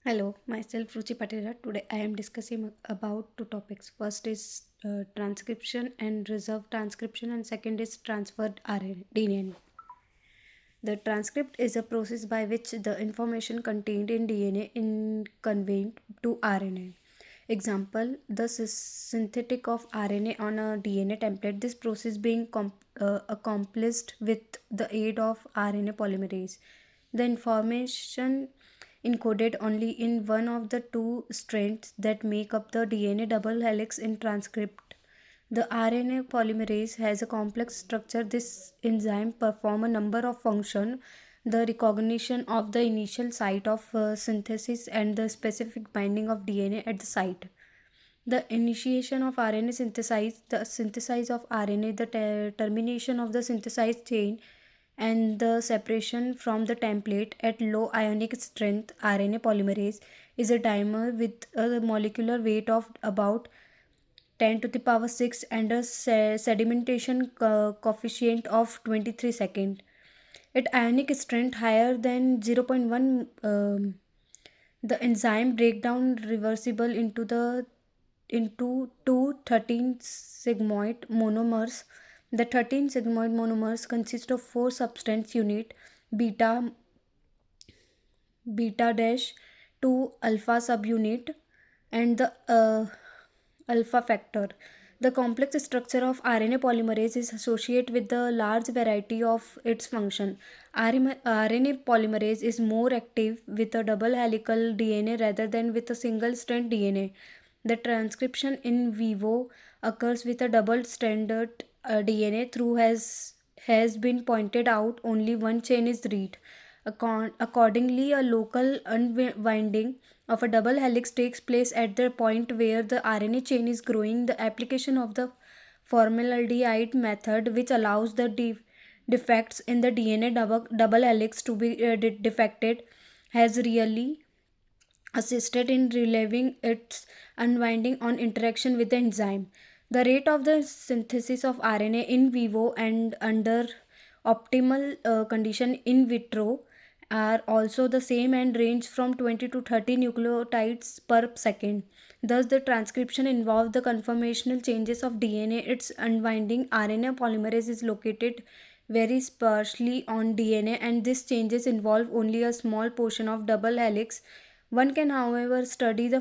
Hello, myself Ruchi Patera. Today I am discussing about two topics. First is transcription and reserved transcription, and second is transferred DNA. The transcript is a process by which the information contained in DNA is conveyed to RNA. Example: the synthetic of RNA on a DNA template. This process being accomplished with the aid of RNA polymerase. The information encoded only in one of the two strands that make up the DNA double helix in transcript. The RNA polymerase has a complex structure. This enzyme perform a number of functions: the recognition of the initial site of synthesis and the specific binding of DNA at the site. The initiation of RNA synthesis, the synthesis of RNA, the termination of the synthesized chain, and the separation from the template at low ionic strength. RNA polymerase is a dimer with a molecular weight of about 10 to the power 6 and a sedimentation coefficient of 23 second. At ionic strength higher than zero point 0.1, the enzyme breakdown reversible into two 13 sigmoid monomers. The 13 sigmoid monomers consist of four substance unit: beta, beta dash, two alpha subunit, and the alpha factor. The complex structure of RNA polymerase is associated with the large variety of its function. RNA polymerase is more active with a double helical DNA rather than with a single strand DNA. The transcription in vivo occurs with a double stranded DNA. Through has been pointed out, only one chain is read. Accordingly, a local unwinding of a double helix takes place at the point where the RNA chain is growing. The application of the formaldehyde method, which allows the defects in the DNA double helix to be defected, has really assisted in relieving its unwinding on interaction with the enzyme. The rate of the synthesis of RNA in vivo and under optimal condition in vitro are also the same and range from 20 to 30 nucleotides per second. Thus, the transcription involves the conformational changes of DNA. Its unwinding RNA polymerase is located very sparsely on DNA, and these changes involve only a small portion of double helix. One can, however, study the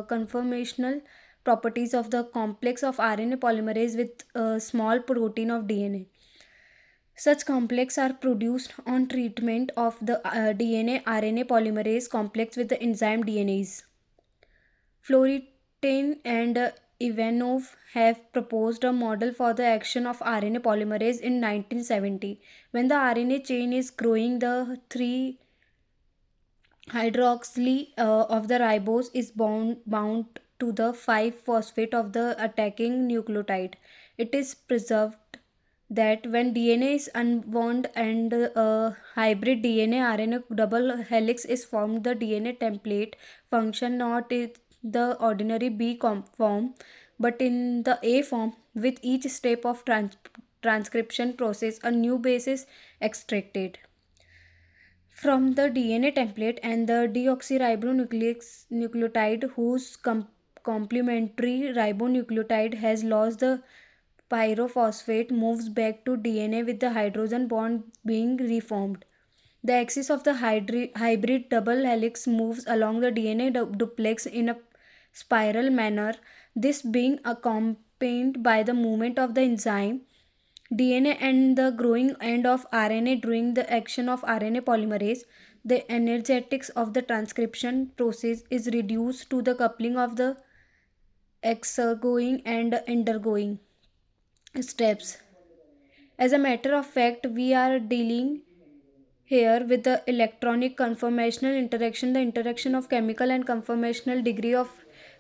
conformational properties of the complex of RNA polymerase with a small protein of DNA. Such complex are produced on treatment of the DNA RNA polymerase complex with the enzyme DNase. Floritain and Ivanov have proposed a model for the action of RNA polymerase in 1970. When the RNA chain is growing, the 3 hydroxyl of the ribose is bound to the 5 phosphate of the attacking nucleotide. It is preserved that when DNA is unwound and a hybrid DNA RNA double helix is formed, the DNA template function not in the ordinary form but in the A form. With each step of transcription process, a new base is extracted from the DNA template, and the deoxyribonucleotide whose complementary ribonucleotide has lost the pyrophosphate moves back to DNA with the hydrogen bond being reformed. The axis of the hybrid double helix moves along the DNA duplex in a spiral manner, this being accompanied by the movement of the enzyme DNA and the growing end of RNA during the action of RNA polymerase. The energetics of the transcription process is reduced to the coupling of the exergoing and undergoing steps. As a matter of fact, we are dealing here with the electronic conformational interaction, the interaction of chemical and conformational degree of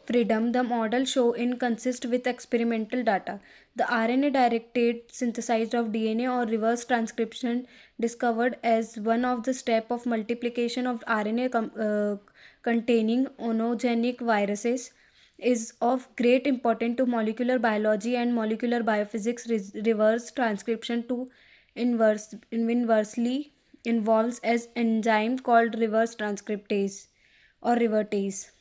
freedom. The model show in consist with experimental data. The RNA directed synthesis of DNA or reverse transcription discovered as one of the step of multiplication of RNA containing onogenic viruses is of great importance to molecular biology and molecular biophysics. Reverse transcription to inversely involves as enzyme called reverse transcriptase. or revertase.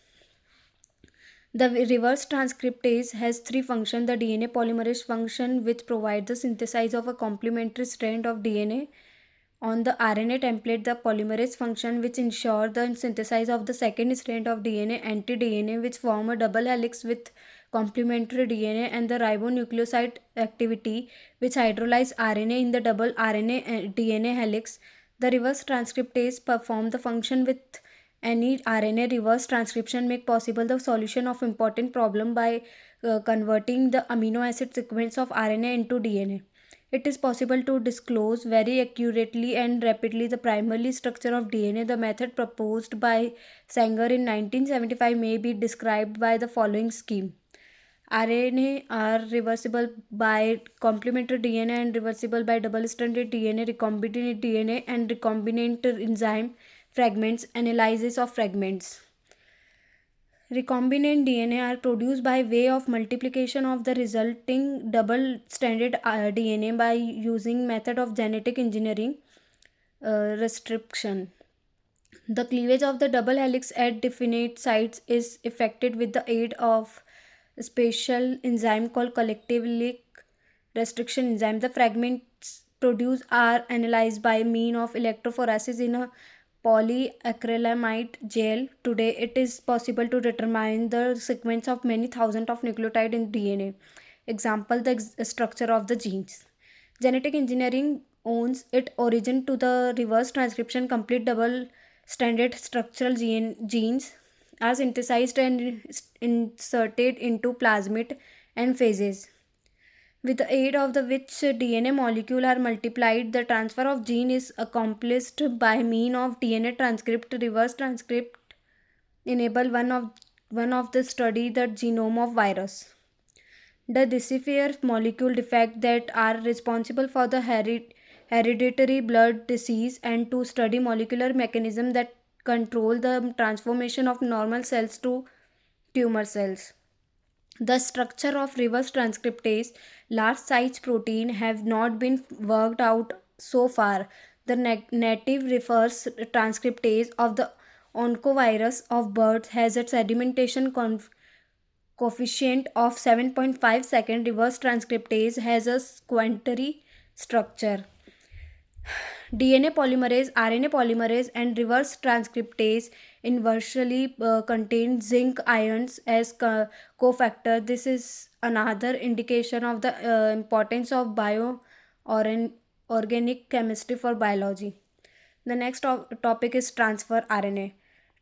The reverse transcriptase has three functions. The DNA polymerase function, which provides the synthesis of a complementary strand of DNA on the RNA template. The polymerase function, which ensures the synthesis of the second strand of DNA, anti-DNA, which form a double helix with complementary DNA, and the ribonucleoside activity, which hydrolyze RNA in the double RNA DNA helix. The reverse transcriptase perform the function with any RNA. Reverse transcription make possible the solution of important problem by converting the amino acid sequence of RNA into DNA. It is possible to disclose very accurately and rapidly the primary structure of DNA. The method proposed by Sanger in 1975 may be described by the following scheme. RNA are reversible by complementary DNA and reversible by double-stranded DNA, recombinant DNA, and recombinant enzyme fragments, analysis of fragments. Recombinant DNA are produced by way of multiplication of the resulting double-stranded DNA by using method of genetic engineering restriction. The cleavage of the double helix at definite sites is effected with the aid of a special enzyme called collectively restriction enzyme. The fragments produced are analyzed by mean of electrophoresis in a polyacrylamide gel. Today, it is possible to determine the sequence of many thousands of nucleotides in DNA. Example, the structure of the genes. Genetic engineering owns its origin to the reverse transcription. Complete double stranded structural genes are synthesized and inserted into plasmid and phases. With the aid of the which DNA molecule are multiplied, the transfer of gene is accomplished by mean of DNA transcript. Reverse transcript enable one of the study the genome of virus. The decipher molecule defect that are responsible for the hereditary blood disease and to study molecular mechanism that control the transformation of normal cells to tumor cells. The structure of reverse transcriptase, large size protein, have not been worked out so far. The native reverse transcriptase of the oncovirus of birds has a sedimentation coefficient of 7.5 second. Reverse transcriptase has a quaternary structure. DNA polymerase, RNA polymerase, and reverse transcriptase inversely contain zinc ions as cofactor. This is another indication of the importance of organic chemistry for biology. The next topic is transfer RNA.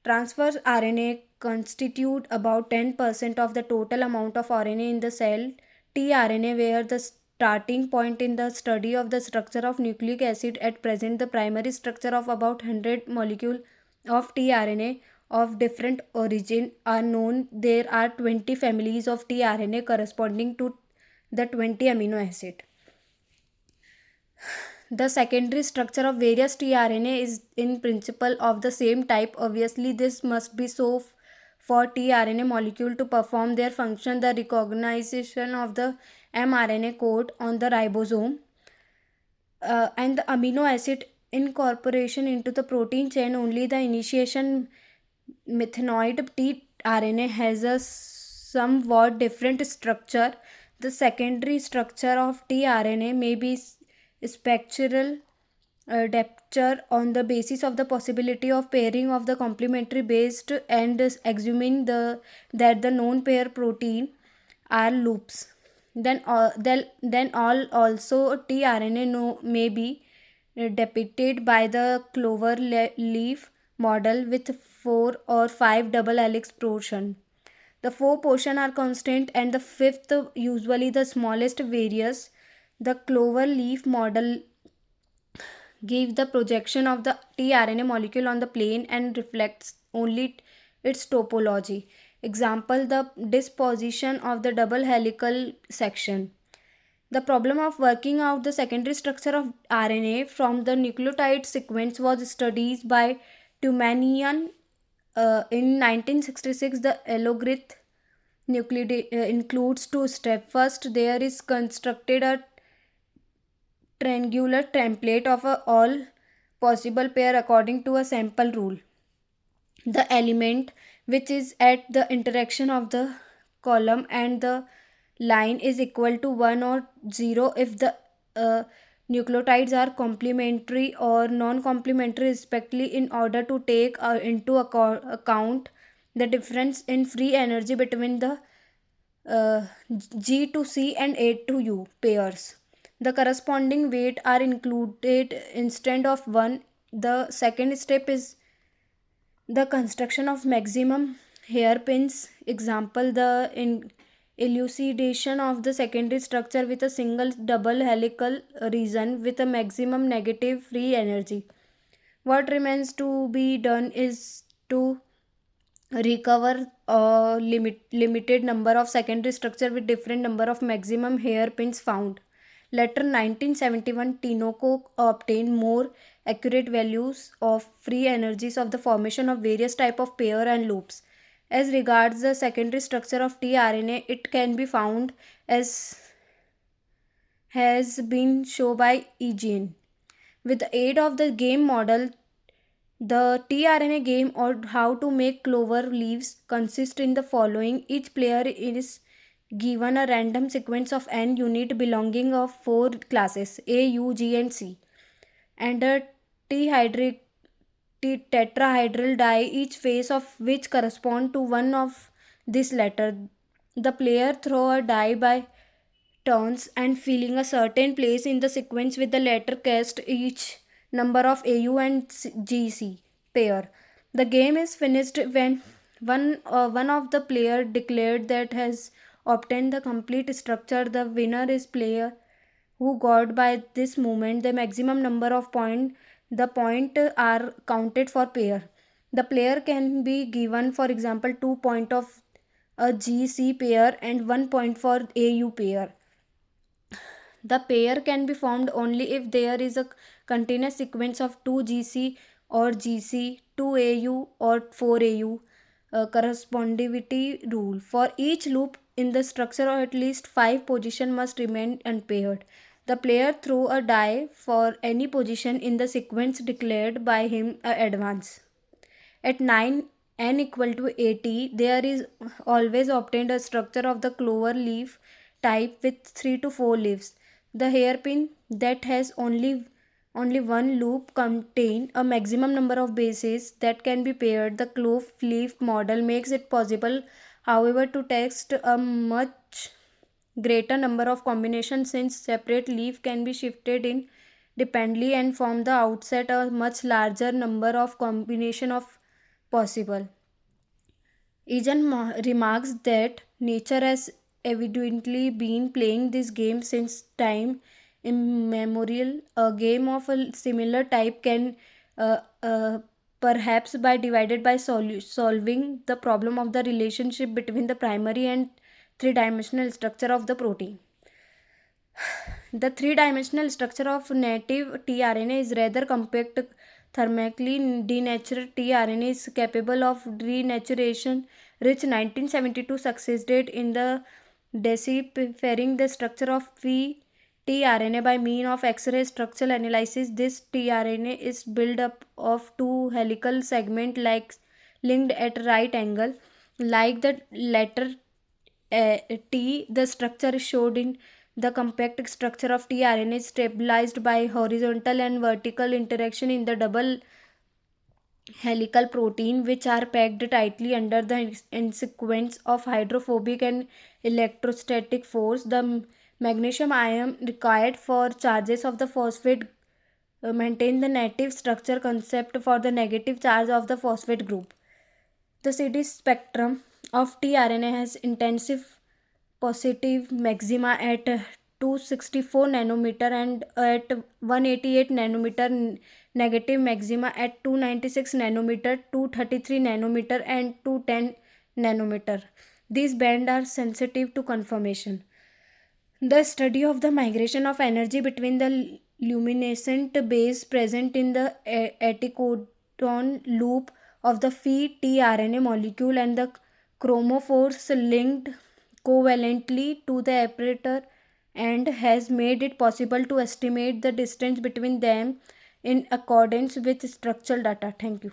Transfer RNA constitute about 10% of the total amount of RNA in the cell. tRNA, where the starting point in the study of the structure of nucleic acid. At present, the primary structure of about 100 molecule of tRNA of different origin are known. There are 20 families of tRNA corresponding to the 20 amino acid. The secondary structure of various tRNA is in principle of the same type. Obviously, this must be so for tRNA molecule to perform their function. The recognition of the mRNA code on the ribosome and the amino acid incorporation into the protein chain. Only the initiation methanoid tRNA has a somewhat different structure. The secondary structure of tRNA may be spectral depture on the basis of the possibility of pairing of the complementary based and assuming that the known pair protein are loops. Then all also tRNA may be depicted by the clover leaf model with 4 or 5 double helix portion. The 4 portion are constant and the fifth usually the smallest varies. The clover leaf model gives the projection of the tRNA molecule on the plane and reflects only its topology. Example, the disposition of the double helical section. The problem of working out the secondary structure of RNA from the nucleotide sequence was studied by Tumanian in 1966. The algorithm includes 2 steps. First, there is constructed a triangular template of all possible pair according to a sample rule. the element which is at the interaction of the column and the line is equal to 1 or 0 if the uh, nucleotides are complementary or non-complementary respectively, in order to take into account the difference in free energy between the uh, G to C and A to U pairs. The corresponding weight are included instead of 1. The second step is the construction of maximum hairpins. Example, the elucidation of the secondary structure with a single double helical region with a maximum negative free energy. What remains to be done is to recover a limited number of secondary structure with different number of maximum hairpins found. Later 1971, Tinoco obtained more accurate values of free energies of the formation of various type of pair and loops. As regards the secondary structure of tRNA, it can be found as has been shown by Eugene. With the aid of the game model, the tRNA game or how to make clover leaves consists in the following. Each player is given a random sequence of n unit belonging of four classes A, U, G and C, and a t tetrahedral die, each face of which correspond to one of this letter. The player throw a die by turns and filling a certain place in the sequence with the letter cast each number of AU and GC pair. The game is finished when one of the player declared that has obtained the complete structure. The winner is player who got by this movement the maximum number of point. The point are counted for pair. The player can be given, for example, 2 point of a GC pair and 1 point for AU pair. The pair can be formed only if there is a continuous sequence of 2 GC or GC, 2 AU or 4 AU. Correspondivity rule. For each loop in the structure, or at least 5 positions must remain unpaired. The player throw a die for any position in the sequence declared by him advance. At 9 n equal to 80, there is always obtained a structure of the clover leaf type with 3 to 4 leaves. The hairpin that has only one loop contain a maximum number of bases that can be paired. The clove leaf model makes it possible, however, to test a much greater number of combinations, since separate leaf can be shifted independently and from the outset a much larger number of combination of possible. Egan remarks that nature has evidently been playing this game since time immemorial. A game of a similar type can uh, uh, perhaps by divided by solving the problem of the relationship between the primary and three-dimensional structure of the protein. The three-dimensional structure of native tRNA is rather compact. Thermically denatured tRNA is capable of denaturation. Rich 1972 succeeded in the deciphering the structure of free tRNA by means of X-ray structural analysis. This tRNA is built up of two helical segments linked at right angle. Like the letter T, the structure is showed in the compact structure of tRNA is stabilized by horizontal and vertical interaction in the double helical protein, which are packed tightly under the sequence of hydrophobic and electrostatic force. The magnesium ion required for charges of the phosphate maintain the native structure concept for the negative charge of the phosphate group. The CD spectrum of tRNA has intensive positive maxima at 264 nanometer and at 188 nanometer, negative maxima at 296 nanometer, 233 nanometer and 210 nanometer. These bands are sensitive to conformation. The study of the migration of energy between the luminescent base present in the anticodon loop of the Phi tRNA molecule and the chromophores linked covalently to the apparatus and has made it possible to estimate the distance between them in accordance with structural data. Thank you.